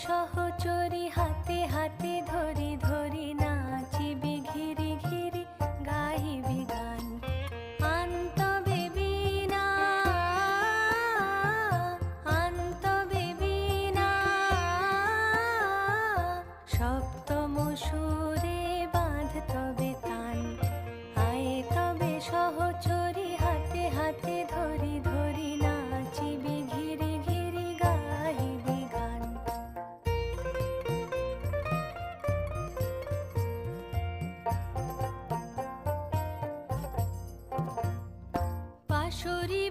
সহচরি হাতে হাতে ধরি ধরি নাচিবি ঘিরি ঘিরি গাহিবি গান আন্তবে বীণা আন্তবে বীণা সপ্তম সুরে বাঁধ তবে তান আয়ে তবে সহচরি হাতে হাতে ধরি ধরি নাচিবি ঘিরি ঘিরি গাহিবি গান। পাশরি